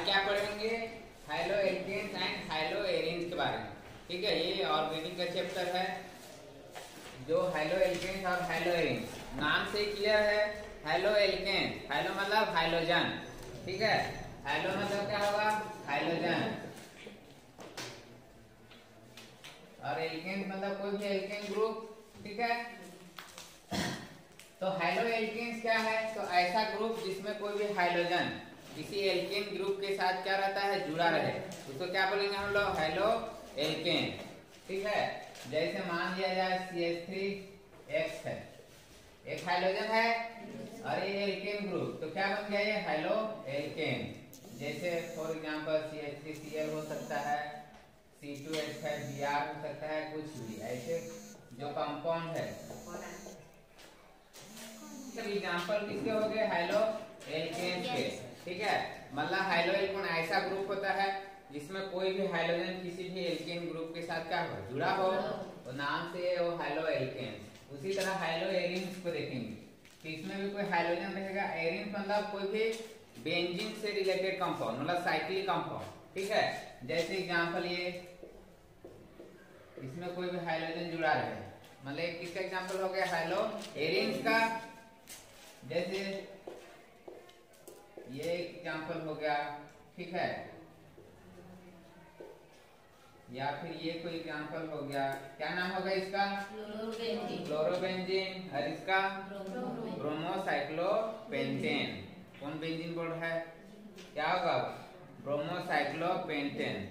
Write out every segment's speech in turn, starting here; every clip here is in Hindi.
क्या पढ़ेंगे? Halo alkanes and halo arenes के बारे में। ठीक है, ये ऑर्गेनिक का चैप्टर है जो हाइलो एल्केन्स और हाइलो एरीन्स नाम से क्लियर है। हाइलो एल्केन्स, हाइलो मतलब हाइलोजन, ठीक है, हाइलो मतलब क्या होगा? हाइलोजन, और एल्केन्स मतलब कोई भी एल्केन ग्रुप, ठीक है। तो हाइलो एल्केन्स क्या है? तो ऐसा ग्रुप जिसमें कोई भी हाइलोजन किसी एल्केन ग्रुप के साथ क्या रहता है? जुड़ा रहे, उसको क्या बोलेंगे हम लोग? हाइलो एल्केन, ठीक है। जैसे मान लिया जाए CH3X है, एक हाइलोजन है और ये एल्केन ग्रुप, तो क्या बन गया ये? Halo alkane. जैसे फॉर एग्जांपल CH3Cl हो सकता है, C2H है, Br हो सकता है, कुछ भी ऐसे जो कंपाउंड है। एग्जांपल किसके हो गए? हाइलो एल्केन के, ठीक है। मतलब हाइलो एल्केन ऐसा ग्रुप होता है जिसमें कोई भी हाइड्रोजन किसी भी एल्केन ग्रुप के साथ क्या हो? जुड़ा हो, तो नाम से वो हाइलो एल्केन। उसी तरह हाइलो एरीन्स को देखेंगे कि इसमें भी कोई हाइड्रोजन रहेगा। एरीन्स मतलब कोई भी बेंजीन से रिलेटेड कंपाउंड, मतलब साइक्लिक कंपाउंड, ठीक है। जैसे एग्जांपल ये, इसमें कोई भी हाइड्रोजन जुड़ा रहे, मतलब किसका एग्जांपल हो गया? हाइलो एरीन्स का। जैसे ये एग्जांपल हो गया, ठीक है, या फिर ये कोई एग्जांपल हो गया। क्या नाम होगा इसका? क्लोरोबेंजीन। और इसका ब्रोमोसाइक्लोपेंटेन। कौन बेंजीन बोल रहा है? क्या होगा? ब्रोमोसाइक्लोपेंटेन।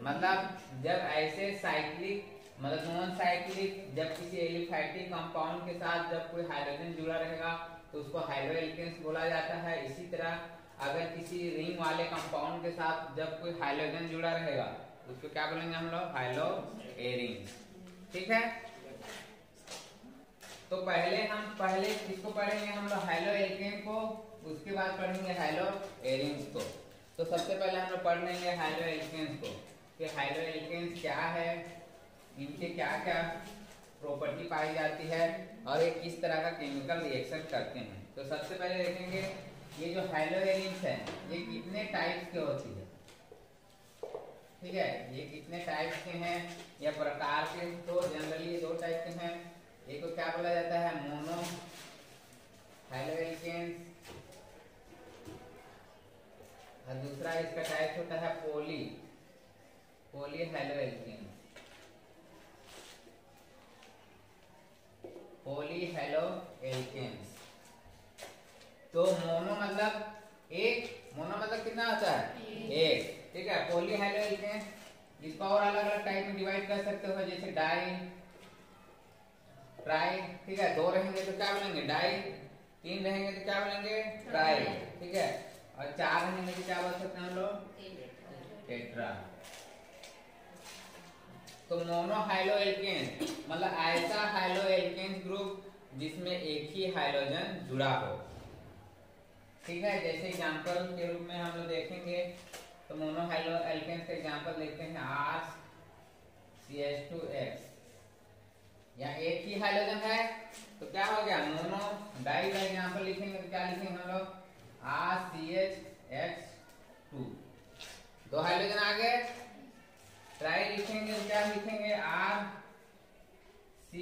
मतलब जब ऐसे साइक्लिक, मतलब नॉन साइक्लिक, जब किसी एलिफैटिक कंपाउंड के साथ जब कोई हाइड्रोजन जुड़ा रहेगा तो उसको हाइलो एल्केन्स बोला जाता है। इसी तरह अगर किसी रिंग वाले कंपाउंड के साथ जब कोई हाइड्रोजन जुड़ा रहेगा उसको क्या बोलेंगे हम लोग? हाइलो एरीन्स, ठीक है। तो पहले किसको पढ़ेंगे हम लोग? हाइलो एल्केन को, उसके बाद पढ़ेंगे हाइलो एरीन्स को। तो सबसे पहले हम लोग पढ़ लेंगे हाइलो एल्केन्स को कि हाइलो एल्केन्स क्या है, इनके क्या क्या प्रॉपर्टी पाई जाती है और ये किस तरह का केमिकल रिएक्शन करते हैं। तो सबसे पहले देखेंगे ये जो हाइलो एरीन्स है ये कितने टाइप्स के होती है, ठीक है। ये कितने टाइप्स के हैं या प्रकार के? तो जनरली दो टाइप के हैं। एक को क्या बोला जाता है? मोनो हाइलो एल्केन्स, और दूसरा इसका टाइप होता है poly halo alkanes. Poly halo alkanes. तो मोनो मतलब एक, मोनो मतलब कितना होता है? एक, ठीक है। पॉली हाइलो एल्केन्स इसको और अलग अलग टाइप में डिवाइड कर सकते हो, जैसे डाई, ट्राई, ठीक है। दो रहेंगे तो क्या बोलेंगे? डाई। तीन रहेंगे तो क्या बोलेंगे? ट्राई, ठीक है। और चार रहेंगे तो क्या बोल सकते हैं हम लोग? टेट्रा। तो मोनो हाइलो एल्केन मतलब ऐसा हाइलो एल्केन ग्रुप जिसमें एक ही हाइड्रोजन जुड़ा हो, ठीक है। जैसे एग्जांपल के रूप में हम लोग देखेंगे तो मोनो हाइलो एल्केन्स का एग्जांपल देखते हैं RCH2X। या एक ही हाइड्रोजन है तो क्या हो गया? मोनो। डाई का एग्जांपल लिखेंगे तो क्या लिखेंगे हम लोग? RCHX2, दो हाइड्रोजन आ गए। ट्राई लिखेंगे तो क्या लिखेंगे? RC,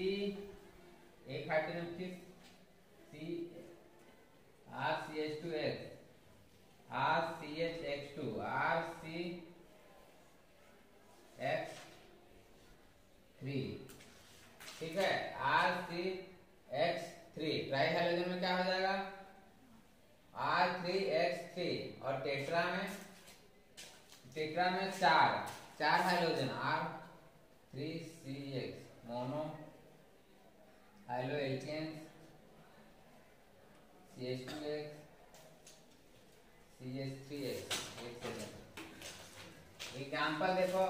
एक हाइड्रोजन किस? RCH2X, RCHX2, RCX3, ठीक है। RCX3 ट्राई हाइड्रोजन में क्या हो जाएगा? R3X3। और टेट्रा में चार hydrogen, R3CX, mono halo alkanes, CH2X, CH3X। Example देखो,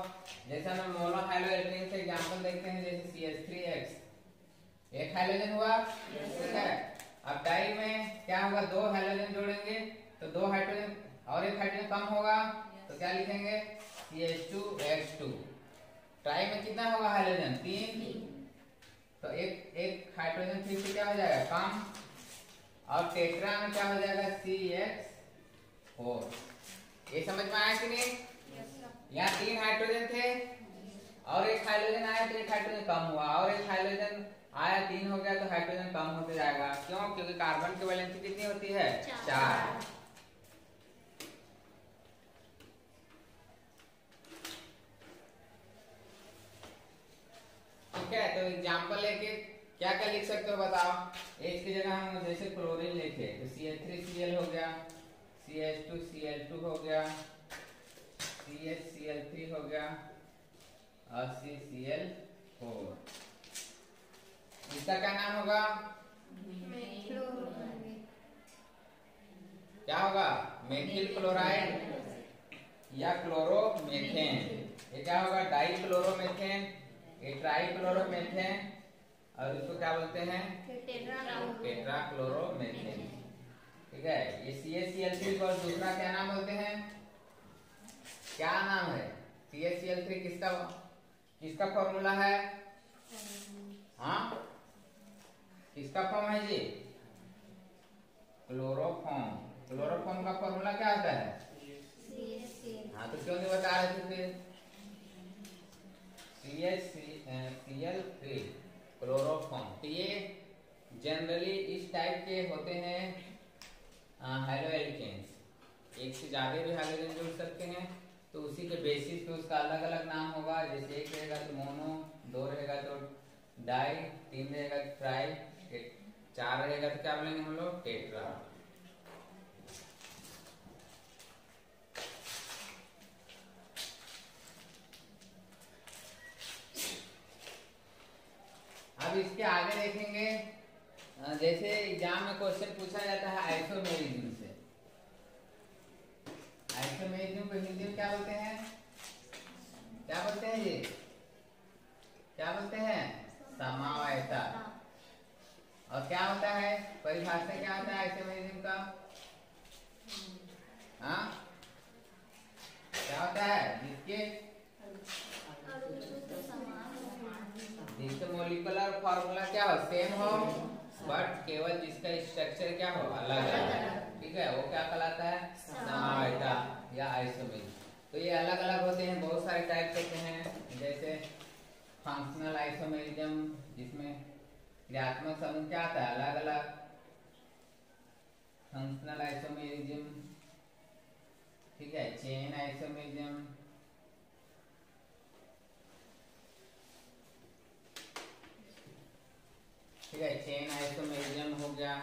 जैसे हम मोनो हाइलो एल्केन्स से एग्जांपल देखते हैं, जैसे CH3X, एक हाइड्रोजन हुआ, ठीक है। अब डाई में क्या होगा? दो हाइड्रोजन जोड़ेंगे तो दो हाइड्रोजन और एक हाइड्रोजन कम होगा तो क्या लिखेंगे? CH2X2। ट्राई में कितना होगा हाइड्रोजन? तीन, तो एक हाइड्रोजन फिर से क्या हो जाएगा? कम। और टेट्रा में क्या हो जाएगा? CH4, ये समझ में आया कि नहीं? यहाँ 3 हाइड्रोजन थे और एक हाइड्रोजन आया तो एक हाइड्रोजन कम हुआ, और एक हाइड्रोजन आया 3 हो गया तो हाइड्रोजन कम होते जाएगा। क्यों? क्योंकि कार्बन की वैलेंसी कितनी होती है? 4। ठीक है, तो एग्जाम्पल लेके क्या क्या लिख सकते हो बताओ। H की जगह हम जैसे क्लोरीन लिखे तो CH3Cl हो गया, CH2Cl2 हो गया, CHCl3 हो गया और CCl4। इसका क्या नाम होगा? क्या होगा? मेथिल क्लोराइड या क्लोरोमेथेन। ये क्या होगा? डाई क्लोरोमेथेन, ये ट्राई क्लोरोमेथेन, और इसको क्या बोलते हैं? Tetra chloromethane. ठीक है, ये CHCl3 को दूसरा क्या नाम बोलते हैं? क्या नाम है? CHCl3 किसका फॉर्मूला है? हाँ, किसका फॉर्म है जी? क्लोरोफॉर्म। क्लोरोफॉर्म का फॉर्मूला क्या होता है? हाँ, तो क्यों नहीं बता रहे थे फिर? CHCl3 chloroform. तो ये जनरली इस टाइप के होते हैं हैलो एल्केन्स। एक से ज्यादा भी हाइड्रोजन जुड़ सकते हैं, तो उसी के बेसिस पे उसका अलग अलग नाम होगा। जैसे एक रहेगा तो मोनो, 2 रहेगा तो डाई, 3 रहेगा तो ट्राई, 4 रहेगा तो क्या बोलेंगे हम लोग? टेट्रा। अब इसके आगे देखेंगे, जैसे एग्जाम में क्वेश्चन पूछा जाता है आइसोमेरिज्म से। आइसोमेरिज्म को हिंदी में क्या बोलते हैं? क्या बोलते हैं जी? क्या बोलते हैं? समावयता। और क्या होता है? परिभाषा क्या होता है आइसोमेरिज्म का? हाँ, क्या होता है? जिसके मोलिकुलर फॉर्मूला क्या हो? सेम हो, बट केवल जिसका स्ट्रक्चर क्या हो? अलग अलग। ठीक है, वो क्या कहलाता है? समावयता या आइसोमेरिज्म। तो ये अलग अलग होते हैं, बहुत सारे टाइप होते हैं। जैसे फंक्शनल आइसोमेरिज्म, जिसमें क्रियात्मक समूह क्या आता है? अलग अलग। फंक्शनल आइसोमेरिज्म, ठीक है, चेन आइसोमेरिज्म, ठीक है, चेन आइसोमेरिज्म हो गया।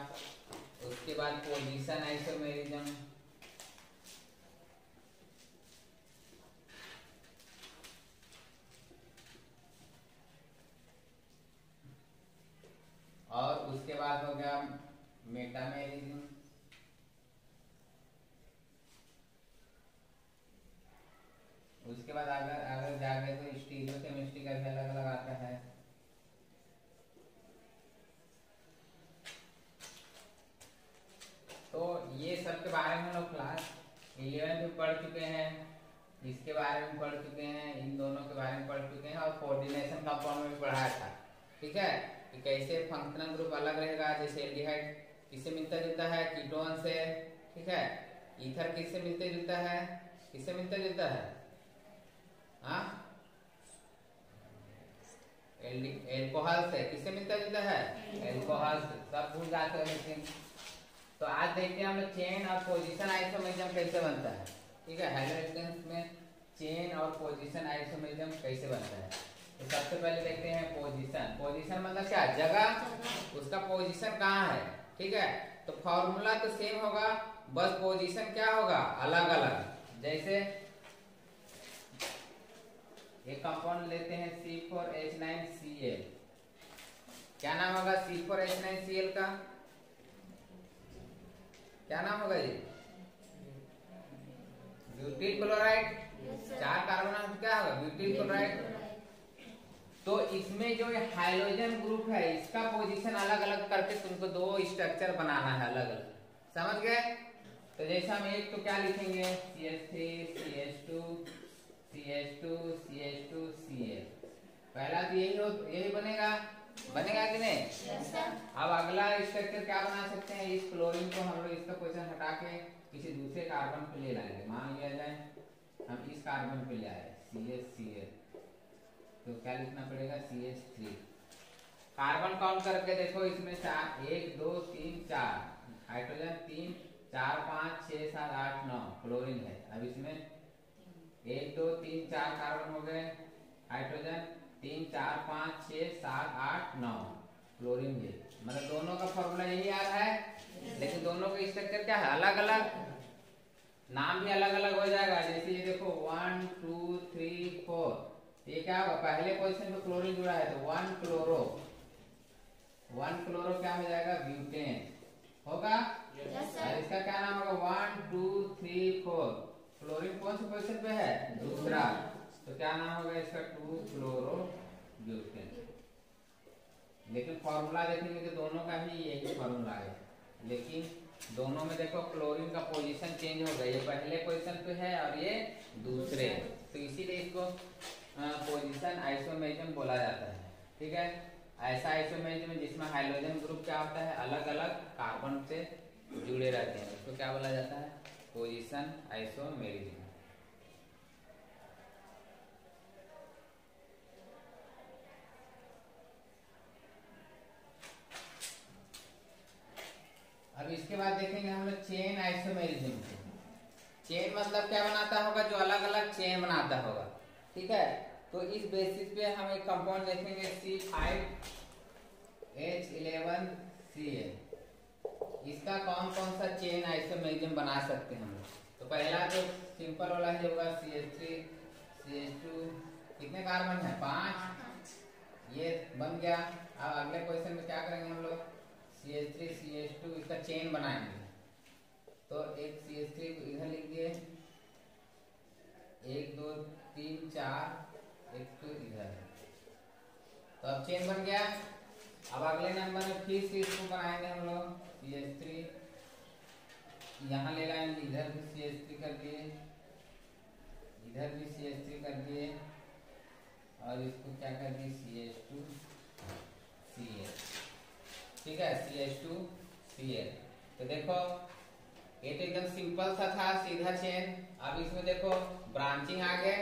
उसके बाद पोजीशन आइसोमेरिज्म, और उसके बाद हो गया मेटामेरिज्म। उसके बाद अगर जाके तो स्टीरियोकेमिस्ट्री का भी अलग अलग आता है। तो ये सब के बारे में हम लोग क्लास 11 में पढ़ चुके हैं, इसके बारे में पढ़ चुके हैं, इन दोनों के बारे में पढ़ चुके हैं, और कोऑर्डिनेशन कंपाउंड में भी पढ़ाया था। ठीक है, कि कैसे फंक्शनल ग्रुप अलग रहेगा। जैसे एल्डिहाइड किससे मिलता जुलता है? कीटोन से। ठीक है, ईथर किससे मिलते जुलता है? किससे मिलता जुलता है? हाँ, एल्कोहल से। किससे मिलता जुलता है? एल्कोहल से। सब भूल जाते हैं लेकिन। तो आज देखते हैं हम लोग चेन और पोजीशन आइसोमेरिज्म कैसे बनता है। ठीक है, हैलो एल्केन्स में चेन और पोजीशन आइसोमेरिज्म कैसे बनता है। तो सबसे पहले देखते हैं पोजीशन। पोजीशन मतलब क्या? जगह। उसका पोजीशन कहाँ है। ठीक है, तो फॉर्मूला तो सेम होगा, बस पोजीशन क्या होगा? अलग अलग। जैसे एक कंपाउंड लेते हैं C4H9Cl। क्या नाम होगा C4H9Cl का? क्या नाम होगा जी? Butyl chloride. 4 कार्बन क्या होगा? Butyl chloride. तो इसमें जो हाइड्रोजन ग्रुप है, इसका पोजीशन अलग अलग करके तुमको 2 स्ट्रक्चर बनाना है अलग अलग। समझ गए? तो जैसे हम एक तो क्या लिखेंगे? CH3 CH2 CH2 CH2 Cl। पहला तो यही बनेगा कि नहीं? yes, अब अगला स्ट्रक्चर क्या बना सकते हैं? इस क्लोरीन को हम लोग इसका पोजीशन हटा के किसी दूसरे कार्बन पे ले लाएंगे। मान लिया जाए हम इस कार्बन पे ले आए CH तो क्या लिखना पड़ेगा CH3। कार्बन काउंट करके देखो, इसमें 4 1 2 3 4 हाइड्रोजन 3 4 5 6 7 8 9 क्लोरीन है। अब इसमें 1 2 3 4 कार्बन हो गए, हाइड्रोजन 3 4 5 6 7 8 9 क्लोरीन है। मतलब दोनों का फॉर्मूला यही आ रहा है, लेकिन दोनों का स्ट्रक्चर क्या है, अलग अलग, नाम भी अलग अलग हो जाएगा। जैसे ये देखो 1 2 3 4, ये क्या होगा, पहले पोजीशन पे क्लोरीन जुड़ा है तो 1 क्लोरो क्या हो जाएगा, ब्यूटेन होगा। और इसका क्या नाम होगा, 1 2 3 4, क्लोरीन कौन सी पोजीशन पे है, दूसरा, तो क्या नाम होगा इसका, 2 क्लोरो ब्यूटेन। लेकिन फॉर्मूला देखेंगे तो दोनों का ही यही फॉर्मूला है, लेकिन दोनों में देखो क्लोरीन का पोजीशन चेंज हो गया, ये पहले पोजीशन पे है और ये दूसरे, तो इसीलिए इसको पोजीशन आइसोमेरिज्म बोला जाता है। ठीक है, ऐसा आइसोमेरिज्म जिसमें हाइड्रोजन ग्रुप क्या होता है, अलग अलग कार्बन से जुड़े रहते हैं, उसको क्या बोला जाता है, पोजीशन आइसोमेरिज्म। अब इसके बाद देखेंगे हम लोग चेन आइसोमेरिज्म। चेन मतलब क्या बनाता होगा, जो अलग अलग चेन बनाता होगा। ठीक है, तो इस बेसिस पे हम एक कंपाउंड देखेंगे C5H11Cl। इसका कौन कौन सा चेन आइसोमेरिज्म बना सकते हैं हम लोग। तो पहला जो सिंपल वाला ही होगा CH3 CH2, कितने कार्बन है, 5, ये बन गया। अब अगले क्वेश्चन में क्या करेंगे हम लोग, CH3 CH2 इसका चेन बनाएंगे। तो एक CH3 को इधर लिख दिए, 1 2 3 4, एक तो इधर, तो अब चेन बन गया। अब अगले नंबर में फिर से इसको बनाएंगे हम लोग, CH3 यहाँ ले लाएंगे, इधर भी CH3 कर दिए, इधर भी CH3 कर दिए, और इसको क्या कर दिए CH2Cl। ठीक है, CH2Cl। तो देखो ये तो एकदम सिंपल सा था, सीधा चेन। अब इसमें देखो ब्रांचिंग आ गए,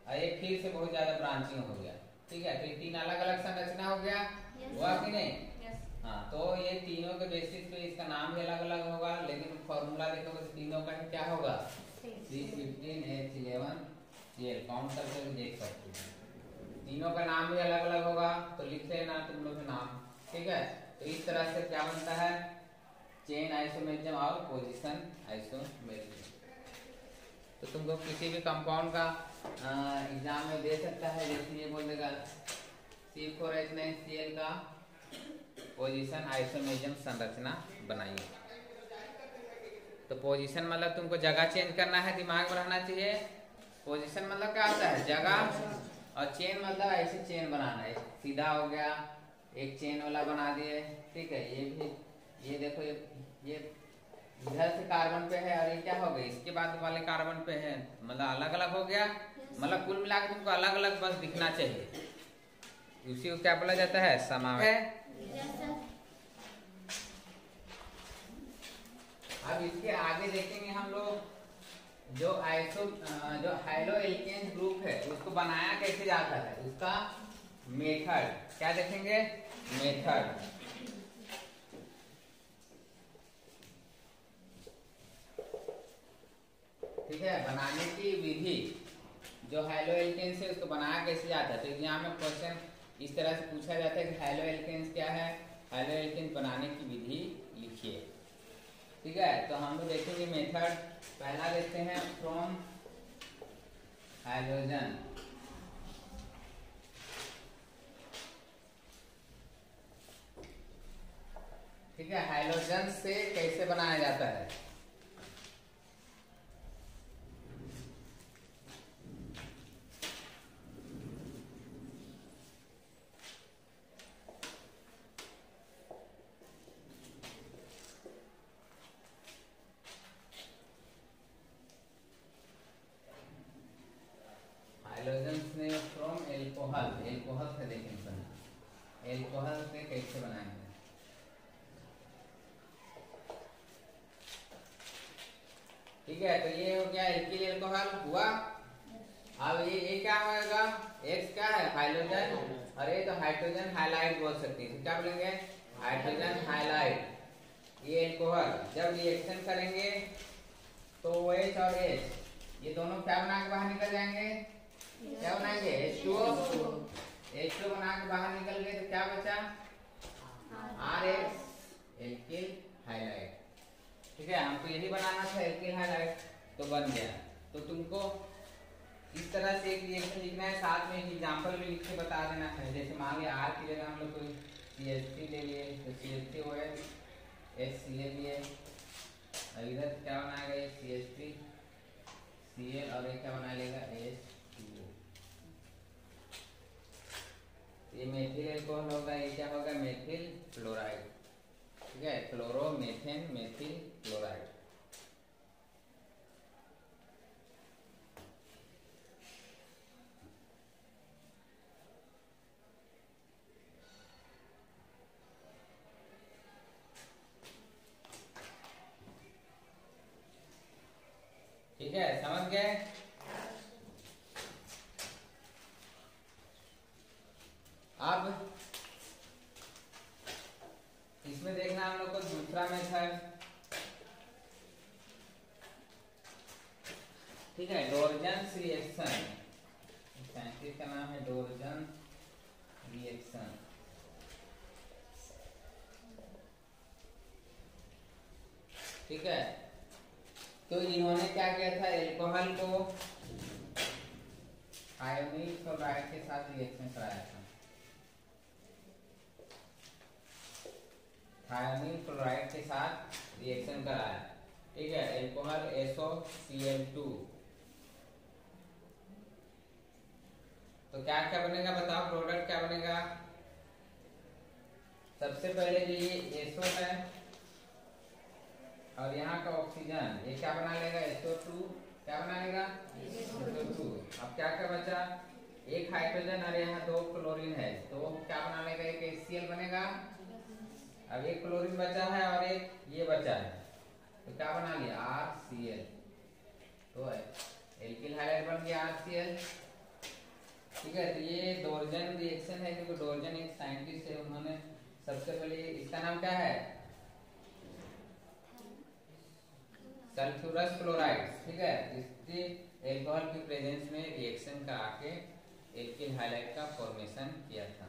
और एक फिर से बहुत ज्यादा ब्रांचिंग हो गया। ठीक है, तो ये 3 अलग अलग संरचना हो गया, हुआ कि नहीं। हाँ, तो ये तीनों के बेसिस पे इसका नाम भी अलग अलग होगा, लेकिन फॉर्मूला देखोगे तो तीनों का ही क्या होगा, C15H11Cl। काउंट करके भी देख सकते हो, तीनों का नाम भी अलग अलग होगा, तो लिख लेना तुम लोग नाम। ठीक है, तो इस तरह से क्या बनता है, चेन आइसोमेरिज्म और पोजीशन आइसोमेरिज्म। तो तुमको किसी भी कंपाउंड का एग्जाम में दे सकता है, जैसे ये बोल देगा C4H9Cl का पोजीशन आइसोमेरिज्म संरचना बनाइए। तो पोजीशन मतलब तुमको जगह चेंज करना है, दिमाग में रहना चाहिए। पोजीशन मतलब क्या होता है, जगह, और चेन मतलब ऐसे चेन बनाना है, सीधा हो गया, एक चेन वाला बना दिए। ठीक है, ये भी, ये देखो ये इधर से कार्बन पे है, और ये क्या हो गया, इसके बाद वाले कार्बन पे है, मतलब अलग अलग हो गया। मतलब कुल मिलाकर तुमको अलग अलग बस दिखना चाहिए, उसी को क्या बोला जाता है, समावेश। अब इसके आगे देखेंगे हम लोग जो हाइलो एल्केन ग्रुप है उसको बनाया कैसे जाता है, उसका मेथड क्या देखेंगे, मेथड। ठीक है, बनाने की विधि, जो हाइलो एल्केन्स है उसको बनाया कैसे जाता है। तो एग्जाम में क्वेश्चन इस तरह से पूछा जाता है कि हाइलो एल्केन्स क्या है, हाइलो एल्केन्स बनाने की विधि लिखिए। ठीक है, तो हम लोग देखेंगे मेथड। पहला देखते हैं फ्रॉम हाइड्रोजन। ठीक है, हाइड्रोजन से कैसे बनाया जाता है। हाइड्रोजन से फ्रॉम एल्कोहल, एल्कोहल से देखेंगे, एल्कोहल से कैसे बनाएंगे। है, तो ये हो गया एल्किल अल्कोहल हुआ। अब ये क्या होगा, एक्स क्या है हाइड्रोजन, और ये तो हाइड्रोजन हाइलाइट बोल सकते हैं, तो क्या बोलेंगे हाइड्रोजन हाइलाइट। ये अल्कोहल जब रिएक्शन करेंगे तो OH और H ये दोनों क्या बना के बाहर निकल जाएंगे, क्या बनाएंगे H2O। H2O बना के बाहर निकल गए तो क्या बचा RH एल्किल हाइलाइट। ठीक है, हमको यही बनाना था एल्किल हाइलाइट, तो बन गया। तो तुमको इस तरह से एक रिएक्शन लिखना है, साथ में एक एग्जांपल भी लिख के बता देना है। जैसे मान लिया R की जगह हम लोग कोई CH3 ले लिए तो CH3OH H ले लिए, और इधर क्या बनाएगा ये CH3 Cl और ये क्या बना लेगा H2O। ये मेथिल अल्कोहल होगा, ये क्या होगा मेथिल क्लोराइड। ठीक है, क्लोरो मेथेन मेथिल क्लोराइड। ठीक है, समझ गए। अब इसमें देखना हम लोग को दूसरा मेथड। ठीक है, डोर्जन रिएक्शन, साइंटिस्ट का नाम है डोर्जन रिएक्शन। ठीक है, तो इन्होंने क्या किया था, एल्कोहल को आयोनिक क्लोराइड के साथ रिएक्शन कराया था। आयोनिक क्लोराइड के साथ रिएक्शन कराया। ठीक है, एल्कोहल SOCl2। तो क्या क्या बनेगा बताओ, प्रोडक्ट क्या बनेगा। सबसे पहले जो ये SO है और यहाँ का ऑक्सीजन, ये क्या बना लेगा SO2, क्या बना लेगा SO2। अब क्या क्या बचा, एक हाइड्रोजन और यहाँ 2 क्लोरीन है, तो क्या बना लेगा एक HCl बनेगा। अब एक क्लोरीन बचा है और एक ये बचा है, तो क्या बना लिया RCl, तो एल्किल हाइलाइट बन गया RCl। ठीक है, तो ये डोर्जन रिएक्शन है, क्योंकि डोर्जन एक साइंटिस्ट है, उन्होंने सबसे पहले, इसका नाम क्या है सल्फ्यूरस क्लोराइड। ठीक है, इसके एल्कोहल की प्रेजेंस में रिएक्शन करा के एल्किल हाइलाइट का फॉर्मेशन किया था।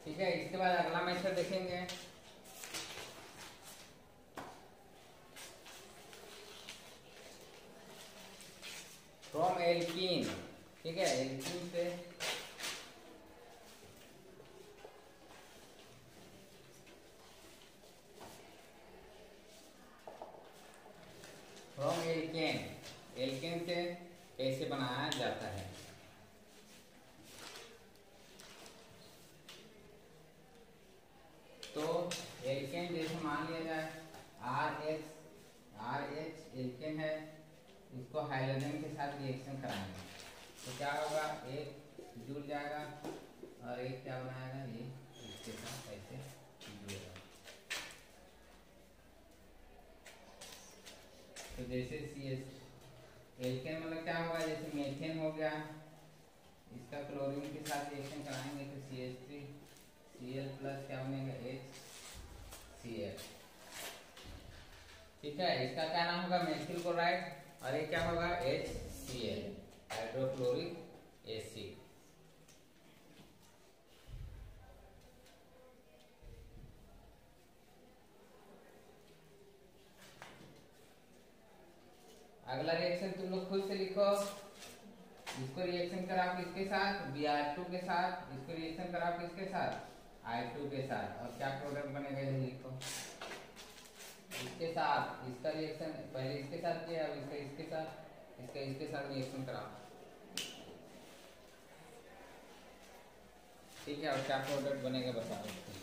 ठीक है, इसके बाद अगला मेथड देखेंगे। From alkene. ठीक है, एल्कीन से फ्रॉम एल्केन, एल्केन से कैसे बनाया जाता है। तो एल्केन जैसे मान लिया जाए RH एल्केन है, इसको हाइड्रोजन के साथ रिएक्शन कराएंगे तो क्या होगा, एक जुड़ जाएगा और एक क्या बनाएगा, ये इसके साथ ऐसे जुड़ेगा। तो जैसे एल्केन मतलब क्या होगा, जैसे मेथेन हो गया, इसका क्लोरीन के साथ रिएक्शन कराएंगे तो CH3Cl प्लस क्या बनेगा HCl। ठीक है, इसका क्या नाम होगा मेथिल क्लोराइड, और ये क्या होगा HCl हाइड्रोक्लोरिक एसिड। अगला रिएक्शन तुम लोग खुद से लिखो, इसको रिएक्शन कराओ किसके साथ Br2 के साथ, इसको रिएक्शन कराओ किसके साथ I2 के साथ, और क्या प्रोडक्ट बनेगा ये लिखो। इसके साथ इसका रिएक्शन पहले इसके साथ किया, अब इसका इसके साथ इसके साथ रिएक्शन कराओ। ठीक है, और क्या प्रोडक्ट बनेगा बताओ।